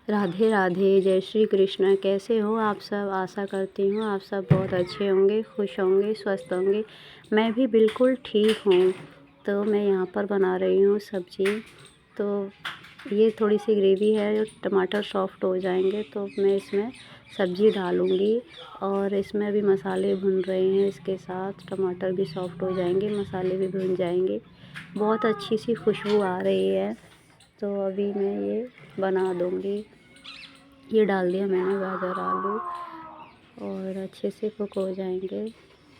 राधे राधे, जय श्री कृष्ण। कैसे हो आप सब? आशा करती हूँ आप सब बहुत अच्छे होंगे, खुश होंगे, स्वस्थ होंगे। मैं भी बिल्कुल ठीक हूँ। तो मैं यहाँ पर बना रही हूँ सब्ज़ी। तो ये थोड़ी सी ग्रेवी है, जो टमाटर सॉफ्ट हो जाएंगे तो मैं इसमें सब्ज़ी डालूँगी। और इसमें अभी मसाले भुन रहे हैं, इसके साथ टमाटर भी सॉफ्ट हो जाएंगे, मसाले भी भुन जाएंगे। बहुत अच्छी सी खुशबू आ रही है। तो अभी मैं ये बना दूँगी। ये डाल दिया मैंने गाजर आलू, और अच्छे से कुक हो जाएंगे।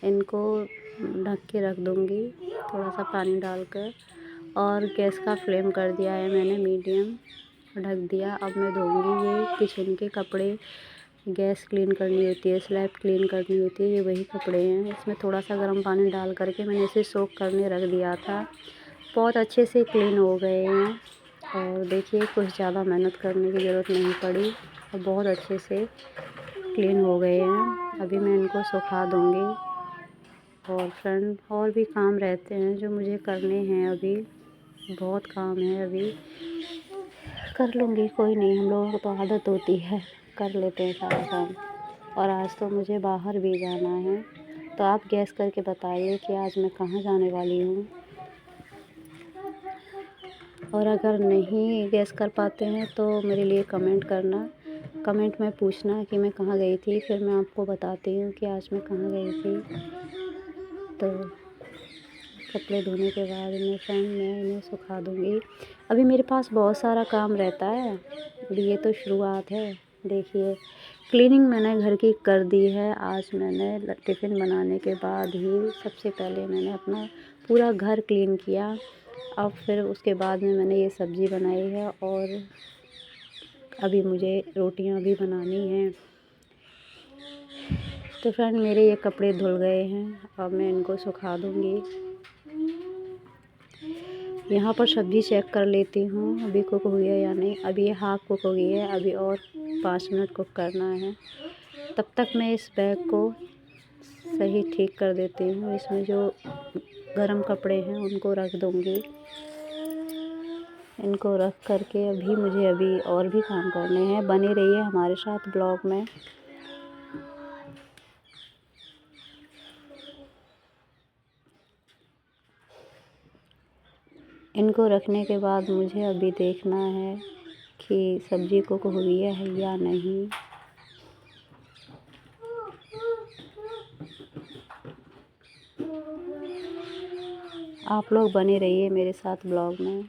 इनको ढक के रख दूँगी थोड़ा सा पानी डालकर। और गैस का फ्लेम कर दिया है मैंने मीडियम, ढक दिया। अब मैं धोऊँगी ये किचन के कपड़े। गैस क्लीन करनी होती है, स्लैब क्लीन करनी होती है, ये वही कपड़े हैं। इसमें थोड़ा सा गर्म पानी डाल करके मैंने इसे सोक करने रख दिया था। बहुत अच्छे से क्लीन हो गए हैं। और देखिए, कुछ ज़्यादा मेहनत करने की ज़रूरत नहीं पड़ी और बहुत अच्छे से क्लीन हो गए हैं। अभी मैं इनको सुखा दूँगी। और फ्रेंड, और भी काम रहते हैं जो मुझे करने हैं। अभी बहुत काम है, अभी कर लूँगी, कोई नहीं। हम लोगों को तो आदत होती है, कर लेते हैं सारा काम। और आज तो मुझे बाहर भी जाना है। तो आप गैस करके बताइए कि आज मैं कहाँ जाने वाली हूँ। और अगर नहीं गैस कर पाते हैं तो मेरे लिए कमेंट करना। कमेंट में पूछना कि मैं कहाँ गई थी, फिर मैं आपको बताती हूँ कि आज मैं कहाँ गई थी। तो कपड़े धोने के बाद मैं इन्हें सुखा दूँगी। अभी मेरे पास बहुत सारा काम रहता है। अभी ये तो शुरुआत है। देखिए, क्लीनिंग मैंने घर की कर दी है। आज मैंने टिफ़िन बनाने के बाद ही सबसे पहले मैंने अपना पूरा घर क्लीन किया। अब फिर उसके बाद में मैंने ये सब्ज़ी बनाई है। और अभी मुझे रोटियां भी बनानी हैं। तो फ्रेंड, मेरे ये कपड़े धुल गए हैं, अब मैं इनको सुखा दूँगी। यहाँ पर सब्ज़ी चेक कर लेती हूँ अभी कुक हुई है या नहीं। अभी ये हाफ़ कुक हो गई है, अभी और 5 मिनट कुक करना है। तब तक मैं इस बैग को सही ठीक कर देती हूँ। इसमें जो गरम कपड़े हैं उनको रख दूँगी। इनको रख करके मुझे और भी काम करने हैं। बने रहिए हमारे साथ ब्लॉग में। इनको रखने के बाद मुझे अभी देखना है कि सब्ज़ी कुक हुई है या नहीं। आप लोग बने रहिए मेरे साथ ब्लॉग में।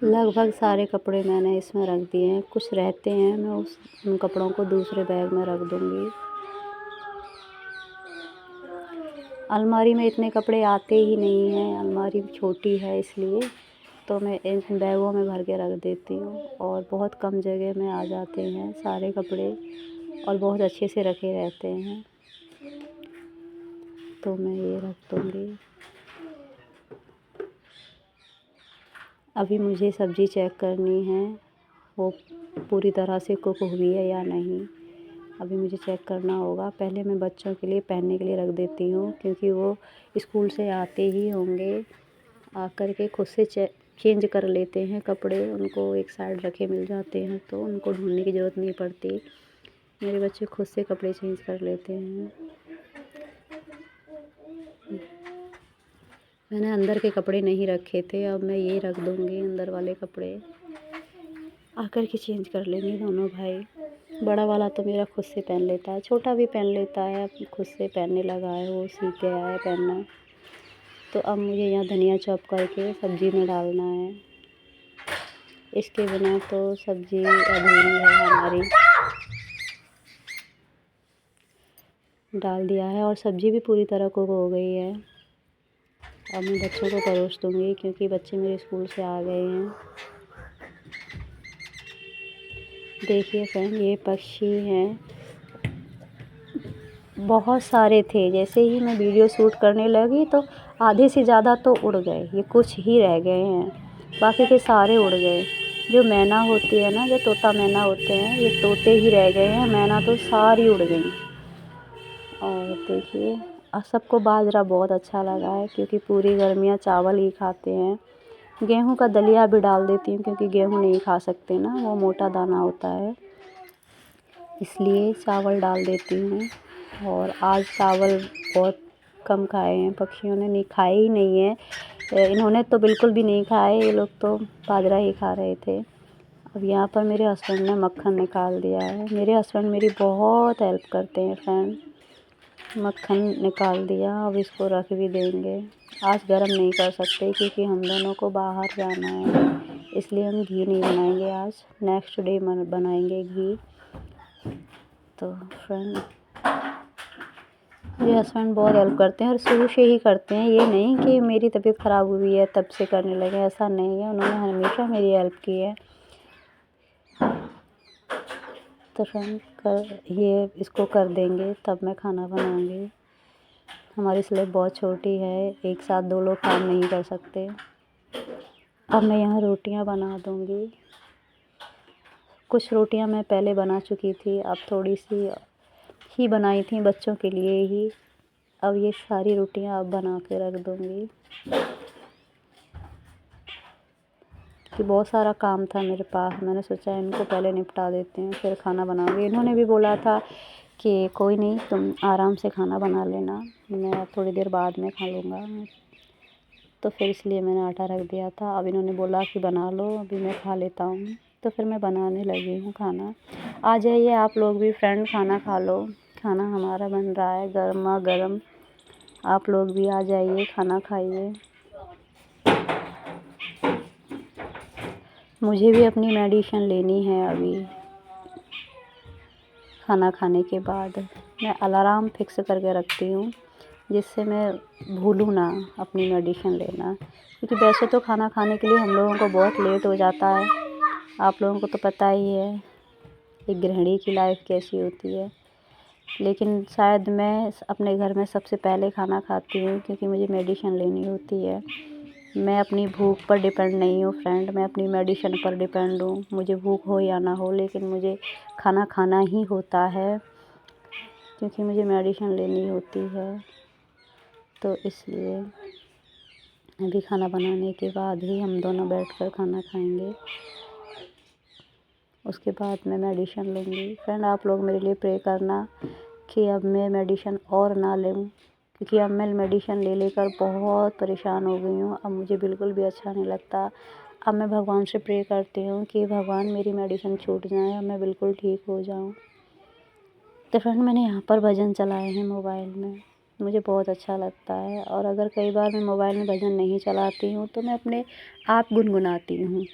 लगभग सारे कपड़े मैंने इसमें रख दिए हैं। कुछ रहते हैं, मैं उन कपड़ों को दूसरे बैग में रख दूँगी। अलमारी में इतने कपड़े आते ही नहीं हैं, अलमारी छोटी है इसलिए। तो मैं इन बैगों में भर के रख देती हूँ। और बहुत कम जगह में आ जाते हैं सारे कपड़े, और बहुत अच्छे से रखे रहते हैं। तो मैं ये रख दूँगी। अभी मुझे सब्ज़ी चेक करनी है, वो पूरी तरह से कुक हुई है या नहीं। अभी मुझे चेक करना होगा। पहले मैं बच्चों के लिए पहनने के लिए रख देती हूँ, क्योंकि वो स्कूल से आते ही होंगे, आकर के खुद से चेंज कर लेते हैं कपड़े। उनको एक साइड रखे मिल जाते हैं, तो उनको ढूंढने की ज़रूरत नहीं पड़ती। मेरे बच्चे खुद से कपड़े चेंज कर लेते हैं। मैंने अंदर के कपड़े नहीं रखे थे, अब मैं ये रख दूँगी। अंदर वाले कपड़े आकर के चेंज कर लेंगे दोनों भाई। बड़ा वाला तो मेरा खुद से पहन लेता है, छोटा भी पहन लेता है, अब खुद से पहनने लगा है, वो सीख गया है पहनना। तो अब मुझे यहाँ धनिया चॉप करके सब्ज़ी में डालना है। इसके बिना तो सब्ज़ी अधूरी है हमारी। डाल दिया है और सब्ज़ी भी पूरी तरह कुक हो गई है। अब मैं बच्चों को परोस दूँगी, क्योंकि बच्चे मेरे स्कूल से आ गए हैं। देखिए फ्रेंड, ये पक्षी हैं, बहुत सारे थे। जैसे ही मैं वीडियो शूट करने लगी तो आधे से ज़्यादा तो उड़ गए, ये कुछ ही रह गए हैं, बाकी के सारे उड़ गए। जो मैना होती है ना, जो तोता मैना होते हैं, ये तोते ही रह गए हैं, मैना तो सारी उड़ गई। और देखिए सबको बाजरा बहुत अच्छा लगा है क्योंकि पूरी गर्मियाँ चावल ही खाते हैं। गेहूं का दलिया भी डाल देती हूँ क्योंकि गेहूं नहीं खा सकते ना, वो मोटा दाना होता है, इसलिए चावल डाल देती हूँ। और आज चावल बहुत कम खाए हैं, पक्षियों ने नहीं खाए ही नहीं है। इन्होंने तो बिल्कुल भी नहीं खाए, ये लोग तो बाजरा ही खा रहे थे। अब यहाँ पर मेरे हस्बैंड ने मक्खन निकाल दिया है। मेरे हस्बैंड मेरी बहुत हेल्प करते हैं फ्रेंड। मक्खन निकाल दिया, अब इसको रख भी देंगे। आज गरम नहीं कर सकते क्योंकि हम दोनों को बाहर जाना है, इसलिए हम घी नहीं बनाएंगे आज, नेक्स्ट डे बनाएंगे घी। तो फ्रेंड मेरे हस्बैंड बहुत हेल्प करते हैं और शुरू से ही करते हैं, ये नहीं कि मेरी तबीयत ख़राब हुई है तब से करने लगे, ऐसा नहीं है, उन्होंने हमेशा मेरी हेल्प की है। तो फ्रेंड ये इसको कर देंगे तब मैं खाना बनाऊंगी। हमारी स्लेब बहुत छोटी है, एक साथ 2 लोग काम नहीं कर सकते। अब मैं यहाँ रोटियाँ बना दूँगी। कुछ रोटियाँ मैं पहले बना चुकी थी, अब थोड़ी सी ही बनाई थी बच्चों के लिए ही। अब ये सारी रोटियाँ अब बना के रख दूँगी कि बहुत सारा काम था मेरे पास, मैंने सोचा इनको पहले निपटा देते हैं फिर खाना बनाऊँगी। इन्होंने भी बोला था कि कोई नहीं, तुम आराम से खाना बना लेना, मैं थोड़ी देर बाद में खा लूँगा। तो फिर इसलिए मैंने आटा रख दिया था। अब इन्होंने बोला कि बना लो, अभी मैं खा लेता हूँ, तो फिर मैं बनाने लगी हूँ खाना। आ जाइए आप लोग भी फ्रेंड, खाना खा लो। खाना हमारा बन रहा है गर्मा गर्म, आप लोग भी आ जाइए, खाना खाइए। मुझे भी अपनी मेडिसिन लेनी है अभी। खाना खाने के बाद मैं अलार्म फिक्स करके रखती हूँ जिससे मैं भूलूँ ना अपनी मेडिसिन लेना, क्योंकि वैसे तो खाना खाने के लिए हम लोगों को बहुत लेट हो जाता है। आप लोगों को तो पता ही है एक गृहिणी की लाइफ कैसी होती है। लेकिन शायद मैं अपने घर में सबसे पहले खाना खाती हूँ क्योंकि मुझे मेडिसिन लेनी होती है। मैं अपनी भूख पर डिपेंड नहीं हूँ फ्रेंड, मैं अपनी मेडिसिन पर डिपेंड हूँ। मुझे भूख हो या ना हो, लेकिन मुझे खाना खाना ही होता है क्योंकि मुझे मेडिसिन लेनी होती है। तो इसलिए अभी खाना बनाने के बाद ही हम दोनों बैठकर खाना खाएंगे, उसके बाद मैं मेडिसिन लूँगी। फ्रेंड आप लोग मेरे लिए प्रे करना कि अब मैं मेडिसिन और ना लूँ, क्योंकि अब मैं मेडिसिन ले लेकर बहुत परेशान हो गई हूँ। अब मुझे बिल्कुल भी अच्छा नहीं लगता। अब मैं भगवान से प्रे करती हूँ कि भगवान मेरी मेडिसिन छूट जाए, अब मैं बिल्कुल ठीक हो जाऊँ। तो फ्रेंड मैंने यहाँ पर भजन चलाए हैं मोबाइल में, मुझे बहुत अच्छा लगता है। और अगर कई बार मैं मोबाइल में भजन नहीं चलाती हूँ तो मैं अपने आप गुनगुनाती हूँ।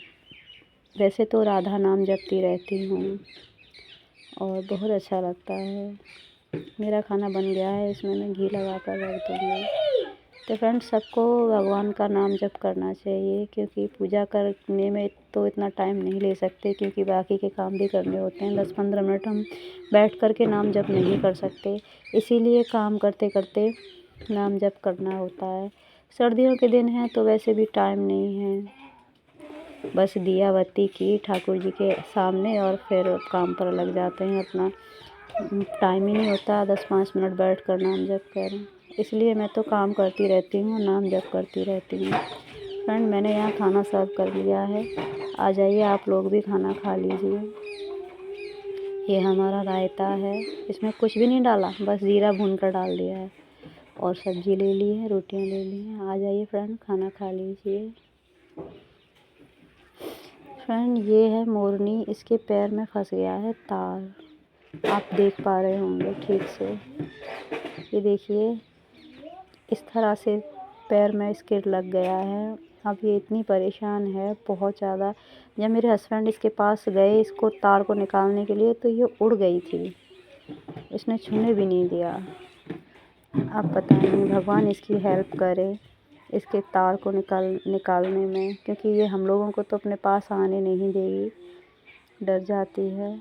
वैसे तो राधा नाम जपती रहती हूँ और बहुत अच्छा लगता है। मेरा खाना बन गया है, इसमें मैं घी लगा कर रख दूँगी। तो फ्रेंड्स सबको भगवान का नाम जप करना चाहिए, क्योंकि पूजा करने में तो इतना टाइम नहीं ले सकते क्योंकि बाकी के काम भी करने होते हैं। 10-15 मिनट हम बैठ कर के नाम जप नहीं कर सकते, इसीलिए काम करते करते नाम जप करना होता है। सर्दियों के दिन हैं तो वैसे भी टाइम नहीं है, बस दिया बत्ती की ठाकुर जी के सामने और फिर काम पर लग जाते हैं। अपना टाइम ही नहीं होता 10-5 मिनट बैठ कर नाम जप करें, इसलिए मैं तो काम करती रहती हूँ, नाम जप करती रहती हूँ। फ्रेंड मैंने यहाँ खाना सर्व कर लिया है, आ जाइए आप लोग भी खाना खा लीजिए। ये हमारा रायता है, इसमें कुछ भी नहीं डाला, बस जीरा भून कर डाल दिया है और सब्जी ले ली है, रोटियाँ ले ली हैं। आ जाइए फ्रेंड खाना खा लीजिए। फ्रेंड ये है मोरनी, इसके पैर में फंस गया है तार, आप देख पा रहे होंगे ठीक से। ये देखिए इस तरह से पैर में इसके लग गया है। अब ये इतनी परेशान है बहुत ज़्यादा। जब मेरे हस्बैंड इसके पास गए इसको तार को निकालने के लिए तो ये उड़ गई थी, इसने छूने भी नहीं दिया। अब पता नहीं, भगवान इसकी हेल्प करे इसके तार को निकालने में, क्योंकि ये हम लोगों को तो अपने पास आने नहीं देगी, डर जाती है।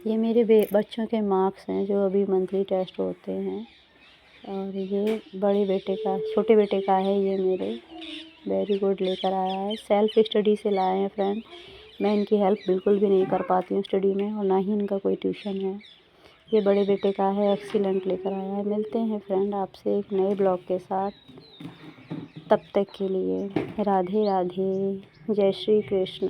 ये मेरे बच्चों के मार्क्स हैं जो अभी मंथली टेस्ट होते हैं, और ये बड़े बेटे का, छोटे बेटे का है ये मेरे, वेरी गुड लेकर आया है, सेल्फ स्टडी से लाए हैं फ्रेंड। मैं इनकी हेल्प बिल्कुल भी नहीं कर पाती हूँ स्टडी में, और ना ही इनका कोई ट्यूशन है। ये बड़े बेटे का है, एक्सीलेंट लेकर आया है। मिलते हैं फ्रेंड आपसे एक नए ब्लॉग के साथ, तब तक के लिए राधे राधे, जय श्री कृष्ण।